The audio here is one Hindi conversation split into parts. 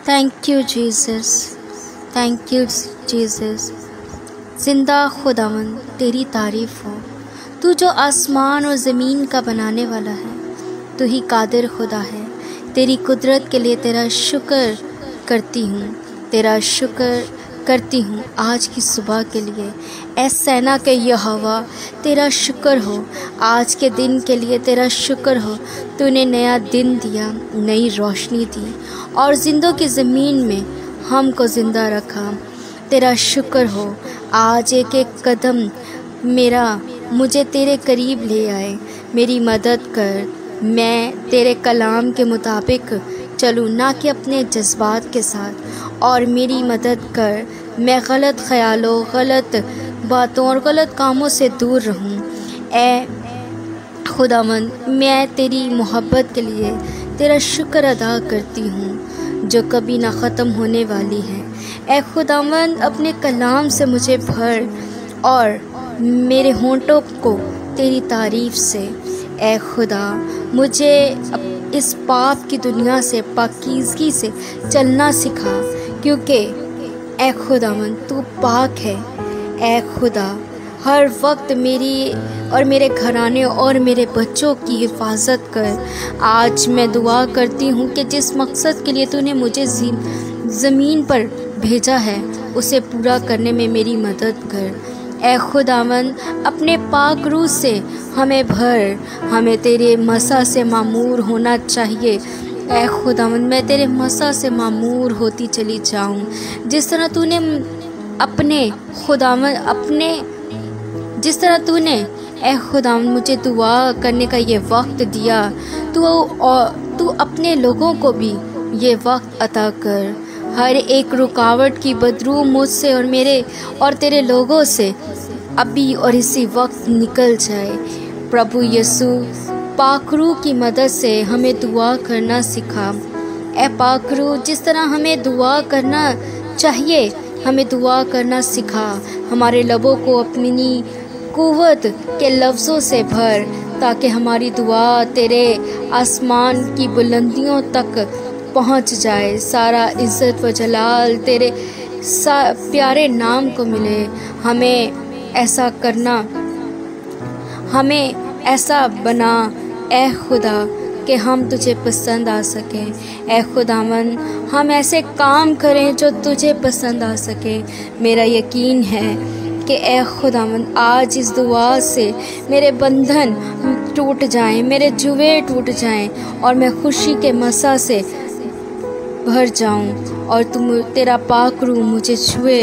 Thank you Jesus, thank you Jesus. ज़िंदा खुदावन तेरी तारीफ़ हो। तू जो आसमान और ज़मीन का बनाने वाला है, तू ही कादिर खुदा है। तेरी कुदरत के लिए तेरा शुक्र करती हूँ, तेरा शुक्र करती हूँ आज की सुबह के लिए। ऐ सेना के यहोवा तेरा शुक्र हो, आज के दिन के लिए तेरा शुक्र हो। तूने नया दिन दिया, नई रोशनी दी और जिंदों की ज़मीन में हमको ज़िंदा रखा। तेरा शुक्र हो। आज एक एक कदम मुझे तेरे करीब ले आए। मेरी मदद कर, मैं तेरे कलाम के मुताबिक चलूँ, ना कि अपने जज्बात के साथ। और मेरी मदद कर, मैं गलत ख्यालों, गलत बातों और गलत कामों से दूर रहूँ। ऐ खुदावंद, मैं तेरी मोहब्बत के लिए तेरा शुक्र अदा करती हूँ जो कभी ना ख़त्म होने वाली है। ऐ खुदावंद, अपने कलाम से मुझे भर और मेरे होंठों को तेरी तारीफ़ से। ऐ खुदा, मुझे इस पाप की दुनिया से पाकीज़गी से चलना सिखा, क्योंकि ऐ खुदावंद तू पाक है। ऐ खुदा, हर वक्त मेरी और मेरे घराने और मेरे बच्चों की हिफाजत कर। आज मैं दुआ करती हूँ कि जिस मकसद के लिए तूने मुझे ज़मीन पर भेजा है, उसे पूरा करने में मेरी मदद कर। ऐ खुदावंद, अपने पाक रूह से हमें भर, हमें तेरे मसा से मामूर होना चाहिए। ऐ खुदावंद, मैं तेरे मसा से मामूर होती चली जाऊँ, जिस तरह तूने ऐ खुदावंद मुझे दुआ करने का ये वक्त दिया। तू अपने लोगों को भी ये वक्त अता कर। हर एक रुकावट की बदरू मुझसे और तेरे लोगों से अभी और इसी वक्त निकल जाए। प्रभु यीशु, पाकरू की मदद से हमें दुआ करना सिखा। ऐ पाकरू, जिस तरह हमें दुआ करना चाहिए, हमें दुआ करना सिखा। हमारे लबों को अपनी कुव्वत के लफ्ज़ों से भर, ताकि हमारी दुआ तेरे आसमान की बुलंदियों तक पहुंच जाए। सारा इज़्ज़त व जलाल तेरे प्यारे नाम को मिले। हमें ऐसा बना ऐ खुदा कि हम तुझे पसंद आ सकें। ऐ खुदावन, हम ऐसे काम करें जो तुझे पसंद आ सके। मेरा यकीन है कि ऐ खुदावंद, आज इस दुआ से मेरे बंधन टूट जाएं, मेरे जुए टूट जाएं और मैं खुशी के मसा से भर जाऊं और तेरा पाक रूह मुझे छुए,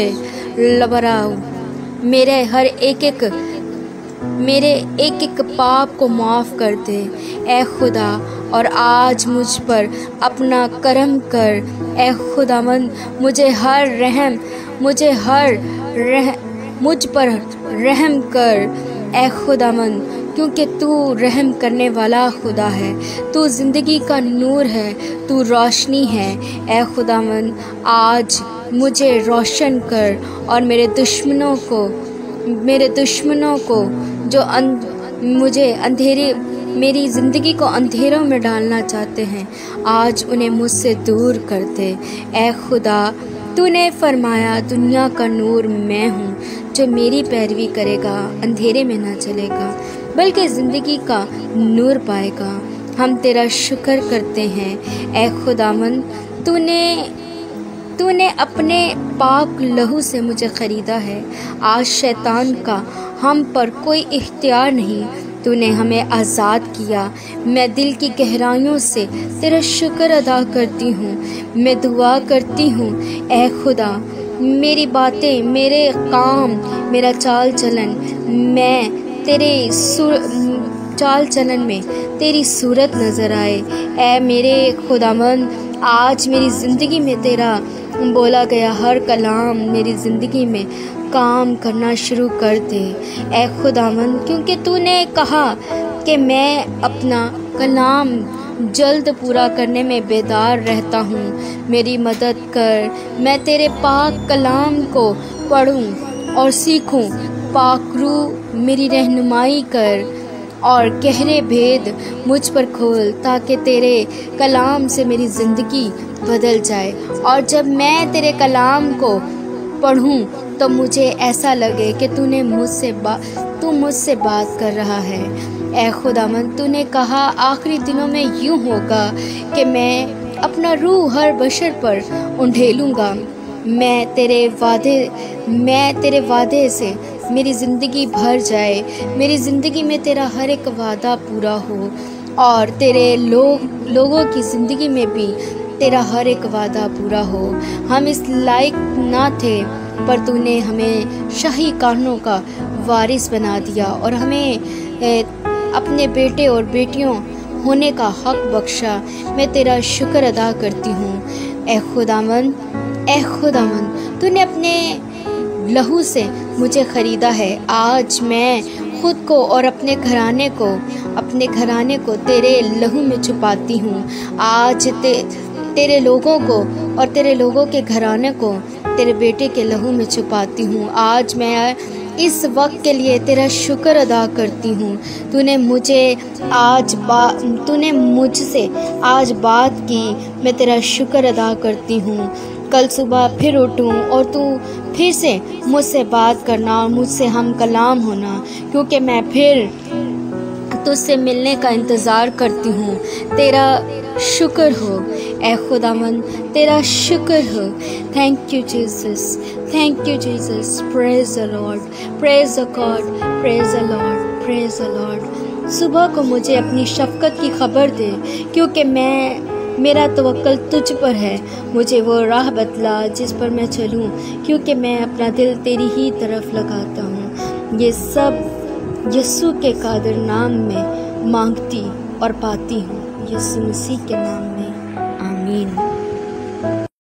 लबराओ। मेरे एक एक पाप को माफ़ कर दे ऐ खुदा, और आज मुझ पर अपना करम कर। ऐ खुदावंद, मुझ पर रहम कर ऐ खुदावंद, क्योंकि तू रहम करने वाला खुदा है। तू ज़िंदगी का नूर है, तू रोशनी है। ऐ खुदावंद, आज मुझे रोशन कर और मेरे दुश्मनों को जो मेरी ज़िंदगी को अंधेरों में डालना चाहते हैं, आज उन्हें मुझसे दूर कर दे। ऐ खुदा, तूने फरमाया दुनिया का नूर मैं हूँ, जो मेरी पैरवी करेगा अंधेरे में ना चलेगा बल्कि ज़िंदगी का नूर पाएगा। हम तेरा शुक्र करते हैं ऐ खुदावंद, तूने अपने पाक लहू से मुझे ख़रीदा है। आज शैतान का हम पर कोई इख्तियार नहीं, तूने हमें आज़ाद किया। मैं दिल की गहराइयों से तेरा शुक्र अदा करती हूँ। मैं दुआ करती हूँ ऐ खुदा, मेरी बातें, मेरे काम, मेरा चाल चलन, मैं तेरे चाल चलन में तेरी सूरत नज़र आए। ऐ मेरे खुदावंद, आज मेरी ज़िंदगी में तेरा बोला गया हर कलाम मेरी ज़िंदगी में काम करना शुरू कर दे ऐ खुदावंद, क्योंकि तूने कहा कि मैं अपना कलाम जल्द पूरा करने में बेदार रहता हूँ। मेरी मदद कर, मैं तेरे पाक कलाम को पढ़ूँ और सीखूँ। पाक रूह मेरी रहनुमाई कर और गहरे भेद मुझ पर खोल, ताकि तेरे कलाम से मेरी ज़िंदगी बदल जाए। और जब मैं तेरे कलाम को पढ़ूं तो मुझे ऐसा लगे कि तू मुझसे बात कर रहा है। ऐ खुदावंद, तूने कहा आखिरी दिनों में यूं होगा कि मैं अपना रूह हर बशर पर उंडेलूँगा। मैं तेरे वादे से मेरी ज़िंदगी भर जाए, मेरी ज़िंदगी में तेरा हर एक वादा पूरा हो, और तेरे लोगों की ज़िंदगी में भी तेरा हर एक वादा पूरा हो। हम इस लायक ना थे, पर तूने हमें शाही कानूनों का वारिस बना दिया और हमें अपने बेटे और बेटियों होने का हक बख्शा। मैं तेरा शुक्र अदा करती हूँ। ऐ खुदावंद, तूने अपने लहू से मुझे ख़रीदा है। आज मैं खुद को और अपने घराने को तेरे लहू में छुपाती हूँ। आज तेरे लोगों को और तेरे लोगों के घराने को तेरे बेटे के लहू में छुपाती हूँ। आज मैं इस वक्त के लिए तेरा शुक्र अदा करती हूँ। तूने मुझसे आज बात की, मैं तेरा शुक्र अदा करती हूँ। कल सुबह फिर उठूँ और तू फिर से मुझसे बात करना और मुझसे हम कलाम होना, क्योंकि मैं फिर तुझसे मिलने का इंतज़ार करती हूँ। तेरा शुक्र हो ऐ खुदावंद, तेरा शुक्र हो। Thank you Jesus, thank you Jesus. Praise the Lord, praise the God, praise the Lord, praise the Lord. सुबह को मुझे अपनी शफ़क़त की खबर दे, क्योंकि मेरा तवक्कुल तुझ पर है। मुझे वो राह बतला जिस पर मैं चलूँ, क्योंकि मैं अपना दिल तेरी ही तरफ लगाता हूँ। ये सब यीशु के कादिर नाम में मांगती और पाती हूँ, यीशु मसीह के नाम में, आमीन।